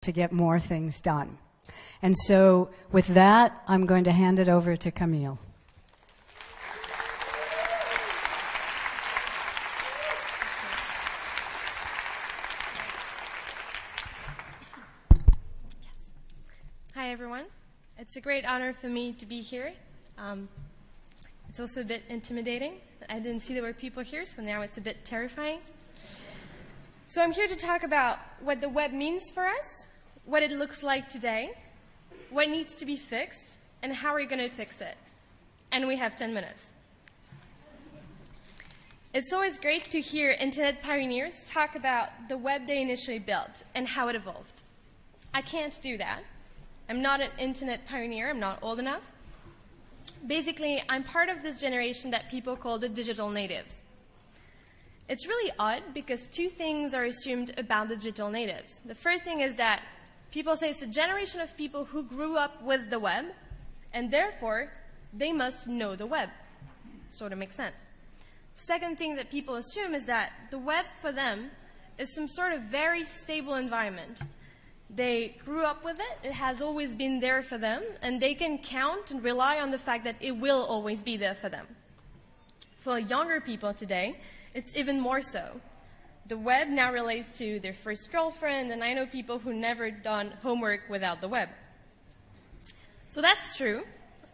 to get more things done. And so with that, I'm going to hand it over to Camille. Hi, everyone. It's a great honor for me to be here. It's also a bit intimidating. I didn't see there were people here, so now it's a bit terrifying. So I'm here to talk about what the web means for us, what it looks like today, what needs to be fixed, and how we're going to fix it. And we have 10 minutes. It's always great to hear Internet pioneers talk about the web they initially built and how it evolved. I can't do that. I'm not an Internet pioneer. I'm not old enough. Basically, I'm part of this generation that people call the digital natives. It's really odd because two things are assumed about the digital natives. The first thing is that people say it's a generation of people who grew up with the web, and therefore, they must know the web. Sort of makes sense. Second thing that people assume is that the web for them is some sort of very stable environment. They grew up with it, it has always been there for them, and they can count and rely on the fact that it will always be there for them. For younger people today, it's even more so. The web now relates to their first girlfriend, and I know people who never done homework without the web. So that's true.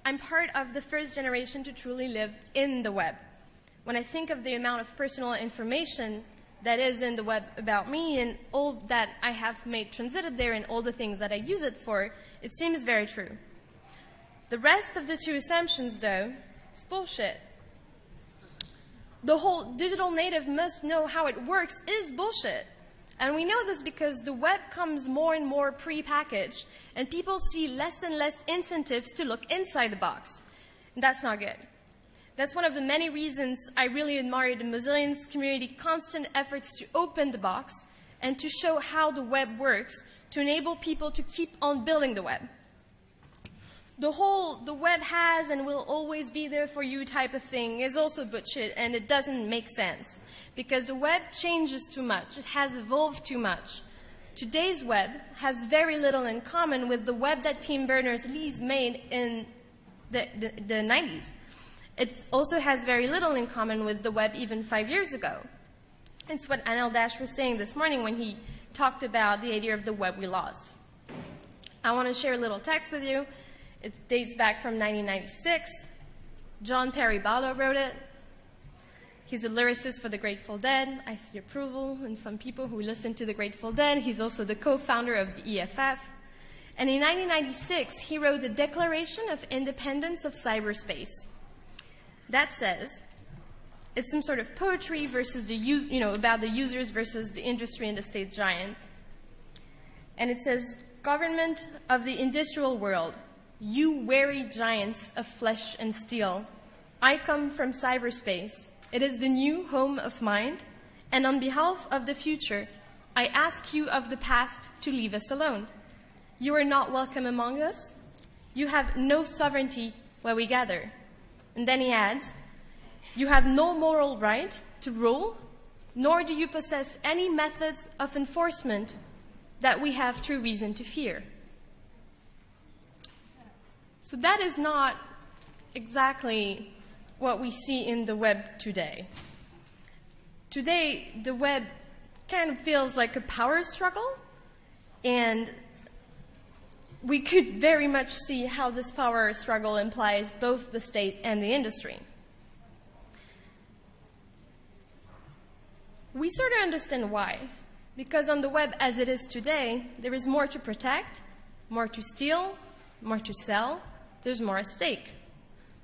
I'm part of the first generation to truly live in the web. When I think of the amount of personal information that is in the web about me and all that I have made transited there and all the things that I use it for, it seems very true. The rest of the two assumptions, though, is bullshit. The whole digital native must know how it works is bullshit. And we know this because the web comes more and more pre-packaged, and people see less and less incentives to look inside the box. And that's not good. That's one of the many reasons I really admire the Mozillian community constant efforts to open the box and to show how the web works to enable people to keep on building the web. The web has and will always be there for you type of thing is also bullshit, and it doesn't make sense because the web changes too much. It has evolved too much. Today's web has very little in common with the web that Tim Berners-Lee made in the 90s. It also has very little in common with the web even 5 years ago. It's what Anil Dash was saying this morning when he talked about the idea of the web we lost. I want to share a little text with you. It dates back from 1996. John Perry Barlow wrote it. He's a lyricist for the Grateful Dead. I see approval in some people who listen to the Grateful Dead. He's also the co-founder of the EFF. And in 1996, he wrote the Declaration of Independence of Cyberspace. That says, it's some sort of poetry versus about the users versus the industry and the state giant. And it says, government of the industrial world, you wary giants of flesh and steel, I come from cyberspace. It is the new home of mind, and on behalf of the future, I ask you of the past to leave us alone. You are not welcome among us. You have no sovereignty where we gather. And then he adds, you have no moral right to rule, nor do you possess any methods of enforcement that we have true reason to fear. So that is not exactly what we see in the web today. Today, the web kind of feels like a power struggle, and we could very much see how this power struggle implies both the state and the industry. We sort of understand why. Because on the web as it is today, there is more to protect, more to steal, more to sell. There's more at stake.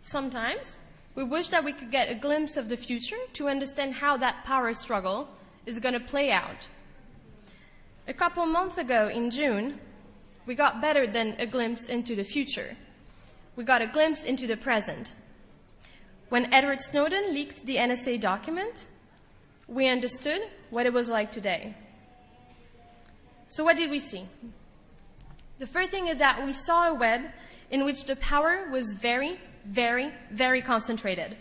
Sometimes, we wish that we could get a glimpse of the future to understand how that power struggle is going to play out. A couple months ago in June, we got better than a glimpse into the future. We got a glimpse into the present. When Edward Snowden leaked the NSA document, we understood what it was like today. So what did we see? The first thing is that we saw a web in which the power was very, very, very concentrated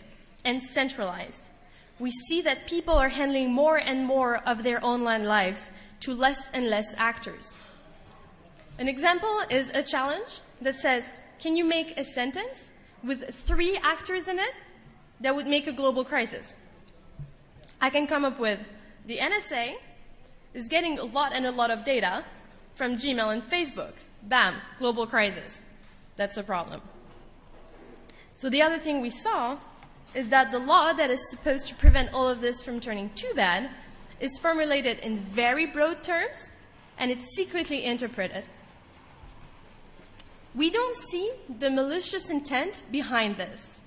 and centralized. We see that people are handling more and more of their online lives to less and less actors. An example is a challenge that says, can you make a sentence with 3 actors in it that would make a global crisis? I can come up with, the NSA is getting a lot of data from Gmail and Facebook. Bam, global crisis. That's a problem. So the other thing we saw is that the law that is supposed to prevent all of this from turning too bad is formulated in very broad terms, and it's secretly interpreted. We don't see the malicious intent behind this,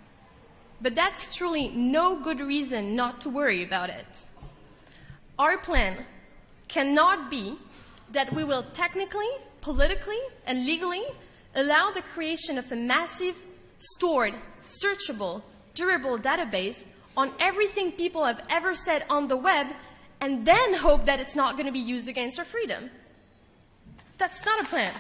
but that's truly no good reason not to worry about it. Our plan cannot be that we will technically, politically, and legally allow the creation of a massive, stored, searchable, durable database on everything people have ever said on the web and then hope that it's not going to be used against our freedom. That's not a plan.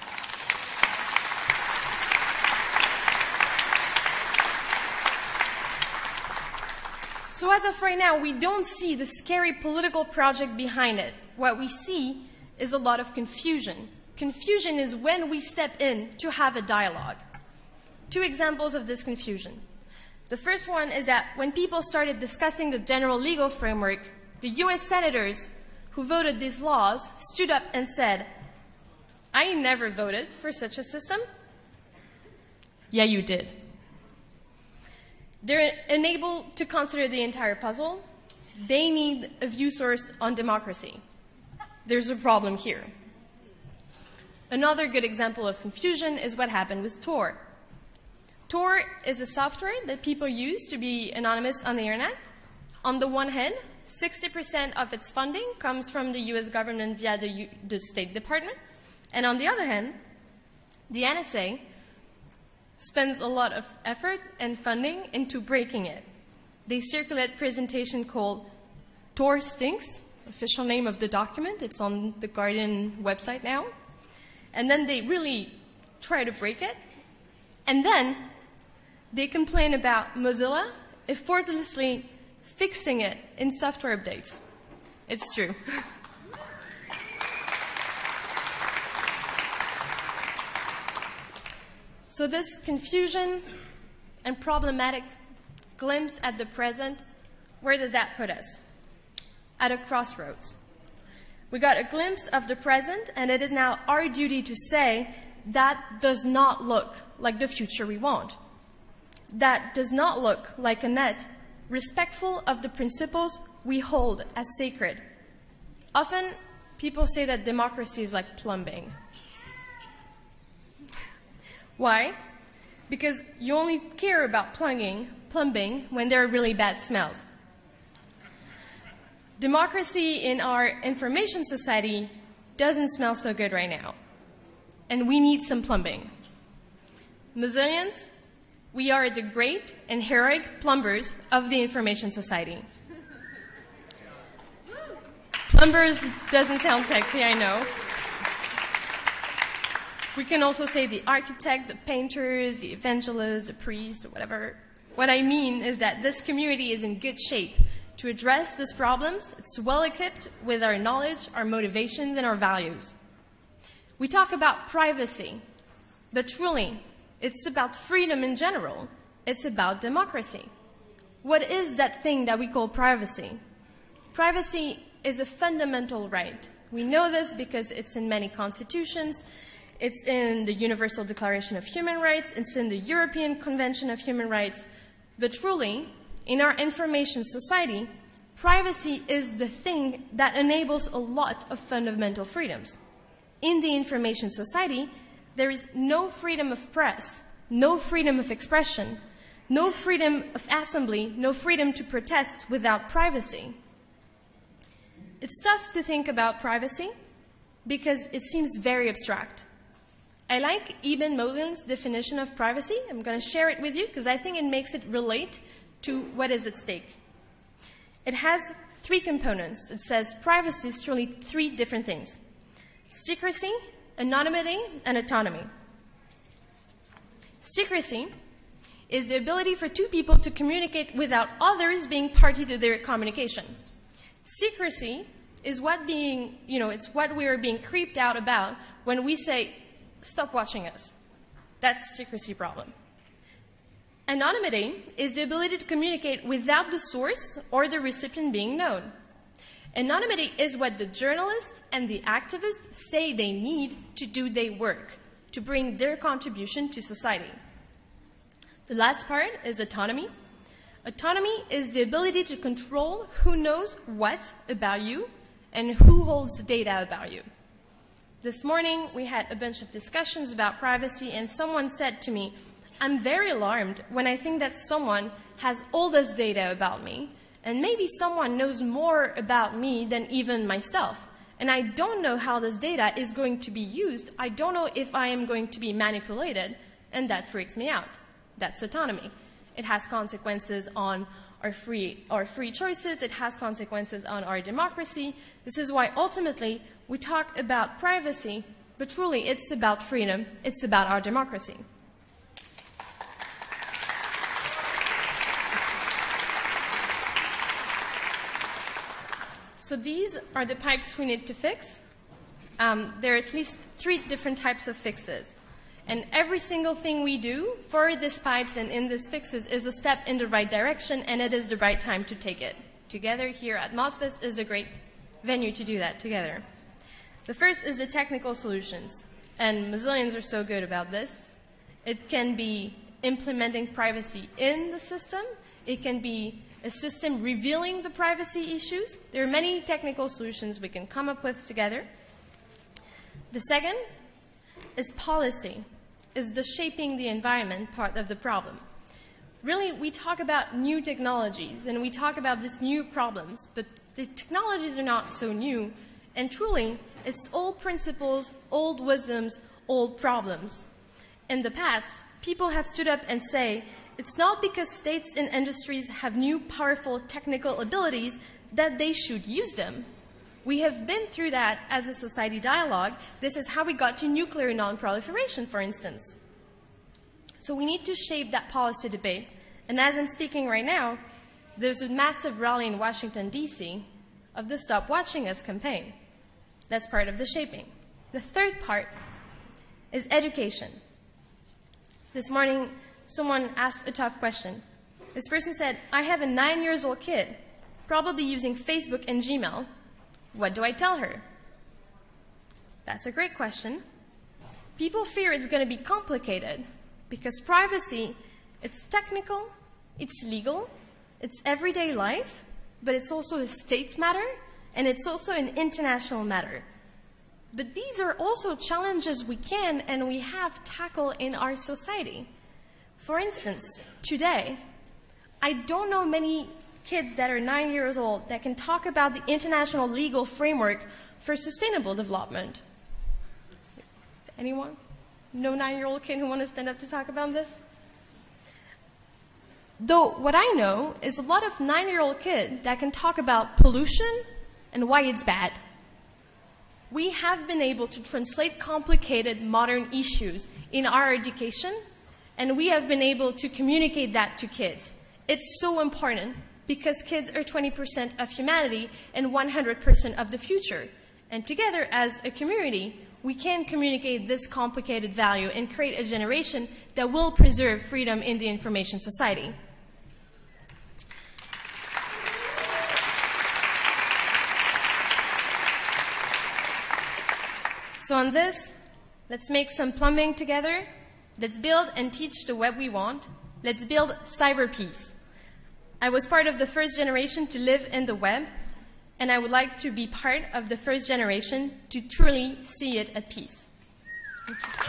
So as of right now, we don't see the scary political project behind it. What we see is a lot of confusion. Confusion is when we step in to have a dialogue. 2 examples of this confusion. The first one is that when people started discussing the general legal framework, the US senators who voted these laws stood up and said, I never voted for such a system. Yeah, you did. They're unable to consider the entire puzzle. They need a view source on democracy. There's a problem here. Another good example of confusion is what happened with Tor. Tor is a software that people use to be anonymous on the internet. On the one hand, 60% of its funding comes from the US government via the State Department. And on the other hand, the NSA spends a lot of effort and funding into breaking it. They circulate a presentation called Tor Stinks, official name of the document. It's on the Guardian website now. And then they really try to break it. And then they complain about Mozilla effortlessly fixing it in software updates. It's true. So this confusion and problematic glimpse at the present, where does that put us? At a crossroads. We got a glimpse of the present, and it is now our duty to say that does not look like the future we want. That does not look like a net respectful of the principles we hold as sacred. Often, people say that democracy is like plumbing. Why? Because you only care about plumbing when there are really bad smells. Democracy in our information society doesn't smell so good right now. And we need some plumbing. Mozillians, we are the great and heroic plumbers of the information society. Plumbers doesn't sound sexy, I know. We can also say the architect, the painters, the evangelists, the priest, or whatever. What I mean is that this community is in good shape to address these problems. It's well equipped with our knowledge, our motivations, and our values. We talk about privacy, but truly, it's about freedom in general. It's about democracy. What is that thing that we call privacy? Privacy is a fundamental right. We know this because it's in many constitutions. It's in the Universal Declaration of Human Rights. It's in the European Convention of Human Rights. But truly, in our information society, privacy is the thing that enables a lot of fundamental freedoms. In the information society, there is no freedom of press, no freedom of expression, no freedom of assembly, no freedom to protest without privacy. It's tough to think about privacy because it seems very abstract. I like Eben Mogen's definition of privacy. I'm going to share it with you because I think it makes it relate to what is at stake. It has 3 components. It says privacy is truly 3 different things: secrecy, anonymity, and autonomy. Secrecy is the ability for 2 people to communicate without others being party to their communication. Secrecy is it's what we are being creeped out about when we say, stop watching us. That's the secrecy problem. Anonymity is the ability to communicate without the source or the recipient being known. Anonymity is what the journalists and the activists say they need to do their work, to bring their contribution to society. The last part is autonomy. Autonomy is the ability to control who knows what about you and who holds the data about you. This morning, we had a bunch of discussions about privacy, and someone said to me, I'm very alarmed when I think that someone has all this data about me, and maybe someone knows more about me than even myself. And I don't know how this data is going to be used. I don't know if I am going to be manipulated, and that freaks me out. That's autonomy. It has consequences on our free choices. It has consequences on our democracy. This is why ultimately we talk about privacy, but truly it's about freedom. It's about our democracy. So these are the pipes we need to fix. There are at least 3 different types of fixes. And every single thing we do for these pipes and in these fixes is a step in the right direction, and it is the right time to take it. Together here at MozFest is a great venue to do that together. The first is the technical solutions. And Mozillians are so good about this. It can be implementing privacy in the system. It can be a system revealing the privacy issues. There are many technical solutions we can come up with together. The second is policy, is the shaping the environment part of the problem. Really, we talk about new technologies and we talk about these new problems, but the technologies are not so new, and truly, it's old principles, old wisdoms, old problems. In the past, people have stood up and say, it's not because states and industries have new powerful technical abilities that they should use them. We have been through that as a society dialogue. This is how we got to nuclear non-proliferation, for instance. So we need to shape that policy debate. And as I'm speaking right now, there's a massive rally in Washington, D.C. of the Stop Watching Us campaign. That's part of the shaping. The third part is education. This morning, someone asked a tough question. This person said, I have a 9-year-old kid, probably using Facebook and Gmail. What do I tell her? That's a great question. People fear it's going to be complicated because privacy, it's technical, it's legal, it's everyday life, but it's also a state matter, and it's also an international matter. But these are also challenges we can and we have tackled in our society. For instance, today, I don't know many kids that are 9 years old that can talk about the international legal framework for sustainable development. Anyone? No 9-year-old kid who wants to stand up to talk about this? Though what I know is a lot of 9-year-old kids that can talk about pollution and why it's bad. We have been able to translate complicated modern issues in our education, and we have been able to communicate that to kids. It's so important because kids are 20% of humanity and 100% of the future. And together as a community, we can communicate this complicated value and create a generation that will preserve freedom in the information society. So on this, let's make some plumbing together. Let's build and teach the web we want. Let's build cyber peace. I was part of the first generation to live in the web, and I would like to be part of the first generation to truly see it at peace. Thank you.